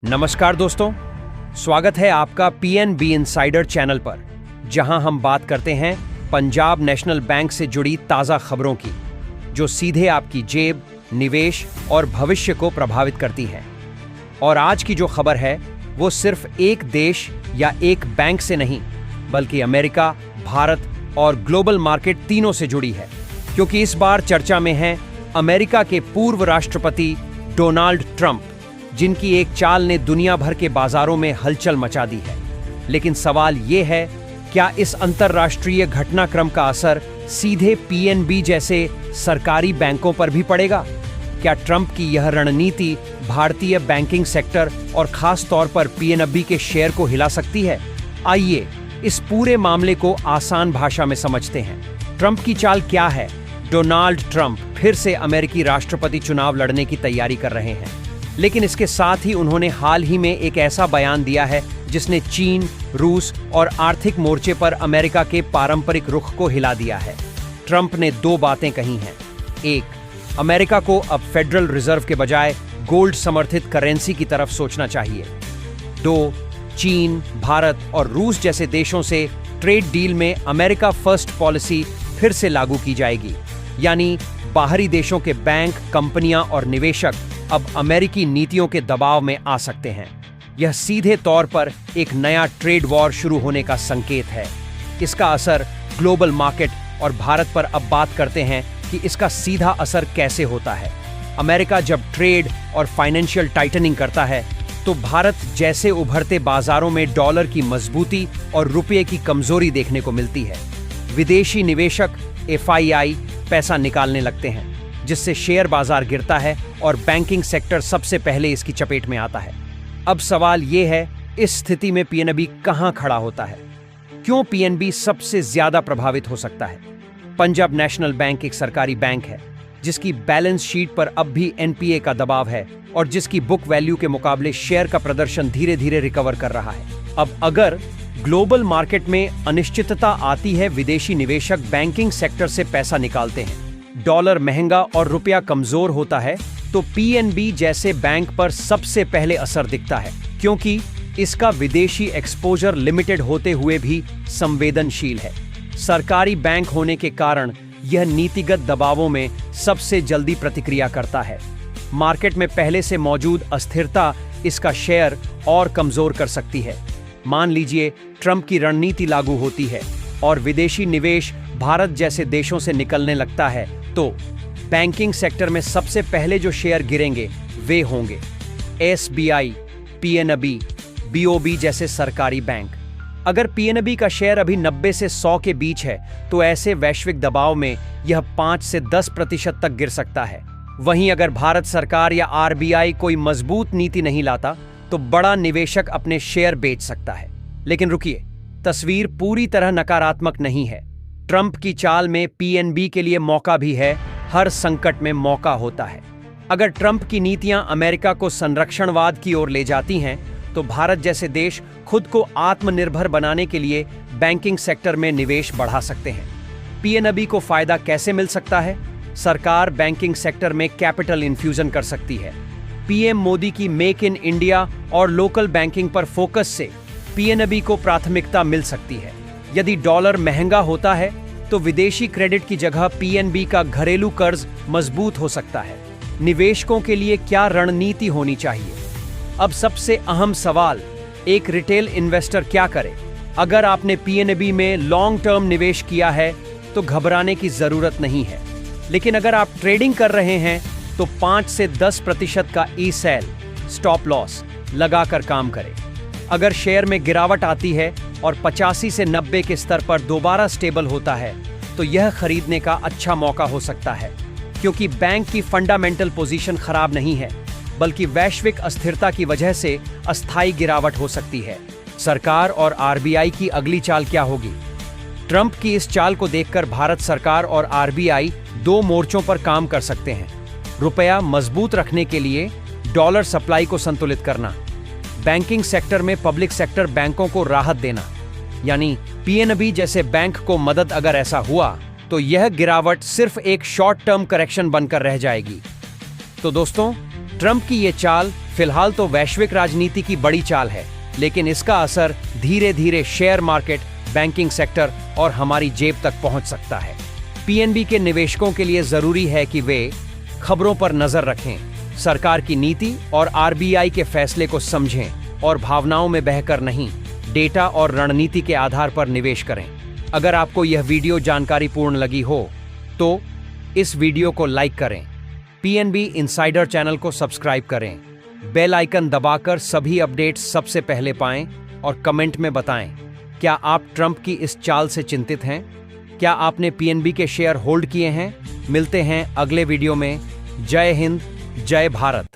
नमस्कार दोस्तों, स्वागत है आपका पीएनबी इनसाइडर चैनल पर, जहां हम बात करते हैं पंजाब नेशनल बैंक से जुड़ी ताज़ा खबरों की, जो सीधे आपकी जेब, निवेश और भविष्य को प्रभावित करती हैं। और आज की जो खबर है वो सिर्फ एक देश या एक बैंक से नहीं, बल्कि अमेरिका, भारत और ग्लोबल मार्केट तीनों से जुड़ी है, क्योंकि इस बार चर्चा में है अमेरिका के पूर्व राष्ट्रपति डोनाल्ड ट्रंप, जिनकी एक चाल ने दुनिया भर के बाजारों में हलचल मचा दी है। लेकिन सवाल ये है, क्या इस अंतर्राष्ट्रीय घटनाक्रम का असर सीधे पीएनबी जैसे सरकारी बैंकों पर भी पड़ेगा? क्या ट्रंप की यह रणनीति भारतीय बैंकिंग सेक्टर और खास तौर पर पीएनबी के शेयर को हिला सकती है? आइए इस पूरे मामले को आसान भाषा में समझते हैं। ट्रंप की चाल क्या है? डोनाल्ड ट्रंप फिर से अमेरिकी राष्ट्रपति चुनाव लड़ने की तैयारी कर रहे हैं, लेकिन इसके साथ ही उन्होंने हाल ही में एक ऐसा बयान दिया है जिसने चीन, रूस और आर्थिक मोर्चे पर अमेरिका के पारंपरिक रुख को हिला दिया है। ट्रंप ने दो बातें कही हैं। एक, अमेरिका को अब फेडरल रिजर्व के बजाय गोल्ड समर्थित करेंसी की तरफ सोचना चाहिए। दो, चीन, भारत और रूस जैसे देशों से ट्रेड डील में अमेरिका फर्स्ट पॉलिसी फिर से लागू की जाएगी, यानी बाहरी देशों के बैंक, कंपनियां और निवेशक अब अमेरिकी नीतियों के दबाव में आ सकते हैं। यह सीधे तौर पर एक नया ट्रेड वॉर शुरू होने का संकेत है। इसका असर ग्लोबल मार्केट और भारत पर अब बात करते हैं कि इसका सीधा असर कैसे होता है। अमेरिका जब ट्रेड और फाइनेंशियल टाइटनिंग करता है, तो भारत जैसे उभरते बाजारों में डॉलर की मजबूती और रुपये की कमजोरी देखने को मिलती है। विदेशी निवेशक एफआईआई पैसा निकालने लगते हैं, जिससे शेयर बाजार गिरता है और बैंकिंग सेक्टर सबसे पहले इसकी चपेट में आता है। अब सवाल यह है, इस स्थिति में पीएनबी कहां खड़ा होता है? क्यों पीएनबी सबसे ज्यादा प्रभावित हो सकता है? पंजाब नेशनल बैंक एक सरकारी बैंक है, जिसकी बैलेंस शीट पर अब भी एनपीए का दबाव है और जिसकी बुक वैल्यू के मुकाबले शेयर का प्रदर्शन धीरे धीरे रिकवर कर रहा है। अब अगर ग्लोबल मार्केट में अनिश्चितता आती है, विदेशी निवेशक बैंकिंग सेक्टर से पैसा निकालते हैं, डॉलर महंगा और रुपया कमजोर होता है, तो पीएनबी जैसे बैंक पर सबसे पहले असर दिखता है, क्योंकि इसका विदेशी एक्सपोजर लिमिटेड होते हुए भी संवेदनशील है। सरकारी बैंक होने के कारण यह नीतिगत दबावों में सबसे जल्दी प्रतिक्रिया करता है। मार्केट में पहले से मौजूद अस्थिरता इसका शेयर और कमजोर कर सकती है। मान लीजिए ट्रंप की रणनीति लागू होती है और विदेशी निवेश भारत जैसे देशों से निकलने लगता है, तो बैंकिंग सेक्टर में सबसे पहले जो शेयर गिरेंगे वे होंगे एसबीआई, पीएनबी, बीओबी जैसे सरकारी बैंक। अगर पीएनबी का शेयर अभी 90 से 100 के बीच है, तो ऐसे वैश्विक दबाव में यह 5 से 10% तक गिर सकता है। वहीं अगर भारत सरकार या आरबीआई कोई मजबूत नीति नहीं लाता, तो बड़ा निवेशक अपने शेयर बेच सकता है। लेकिन रुकिए, तस्वीर पूरी तरह नकारात्मक नहीं है। ट्रंप की चाल में पीएनबी के लिए मौका भी है। हर संकट में मौका होता है। अगर ट्रंप की नीतियां अमेरिका को संरक्षणवाद की ओर ले जाती हैं, तो भारत जैसे देश खुद को आत्मनिर्भर बनाने के लिए बैंकिंग सेक्टर में निवेश बढ़ा सकते हैं। पीएनबी को फायदा कैसे मिल सकता है? सरकार बैंकिंग सेक्टर में कैपिटल इन्फ्यूजन कर सकती है। पीएम मोदी की मेक इन इंडिया और लोकल बैंकिंग पर फोकस से पीएनबी को प्राथमिकता मिल सकती है। यदि डॉलर महंगा होता है, तो विदेशी क्रेडिट की जगह पीएनबी का घरेलू कर्ज मजबूत हो सकता है। निवेशकों के लिए क्या रणनीति होनी चाहिए? अब सबसे अहम सवाल, एक रिटेल इन्वेस्टर क्या करे? अगर आपने पीएनबी में लॉन्ग टर्म निवेश किया है, तो घबराने की जरूरत नहीं है। लेकिन अगर आप ट्रेडिंग कर रहे हैं, तो 5 से 10% का ई सेल, स्टॉप लॉस लगाकर काम करें। अगर शेयर में गिरावट आती है और 85 से 90 के स्तर पर दोबारा स्टेबल होता है, तो यह खरीदने का अच्छा मौका हो सकता है, क्योंकि बैंक की फंडामेंटल पोजीशन खराब नहीं है, बल्कि वैश्विक अस्थिरता की वजह से अस्थायी गिरावट हो सकती है। सरकार और आरबीआई की अगली चाल क्या होगी? ट्रंप की इस चाल को देखकर भारत सरकार और आरबीआई दो मोर्चों पर काम कर सकते हैं। रुपया मजबूत रखने के लिए डॉलर सप्लाई को संतुलित करना, बैंकिंग सेक्टर में पब्लिक सेक्टर बैंकों को राहत देना, यानी पीएनबी जैसे बैंक को मदद। अगर ऐसा हुआ, तो यह गिरावट सिर्फ एक शॉर्ट टर्म करेक्शन बनकर रह जाएगी। तो दोस्तों, ट्रंप की ये चाल फिलहाल तो वैश्विक राजनीति की बड़ी चाल है, लेकिन इसका असर धीरे धीरे शेयर मार्केट, बैंकिंग सेक्टर और हमारी जेब तक पहुंच सकता है। पीएनबी के निवेशकों के लिए जरूरी है कि वे खबरों पर नजर रखें, सरकार की नीति और आरबीआई के फैसले को समझें और भावनाओं में बहकर नहीं, डेटा और रणनीति के आधार पर निवेश करें। अगर आपको यह वीडियो जानकारीपूर्ण लगी हो तो इस वीडियो को लाइक करें, पीएनबी इनसाइडर चैनल को सब्सक्राइब करें, बेल आइकन दबाकर सभी अपडेट्स सबसे पहले पाएं और कमेंट में बताएं, क्या आप ट्रंप की इस चाल से चिंतित हैं? क्या आपने पीएनबी के शेयर होल्ड किए हैं? मिलते हैं अगले वीडियो में। जय हिंद, जय भारत।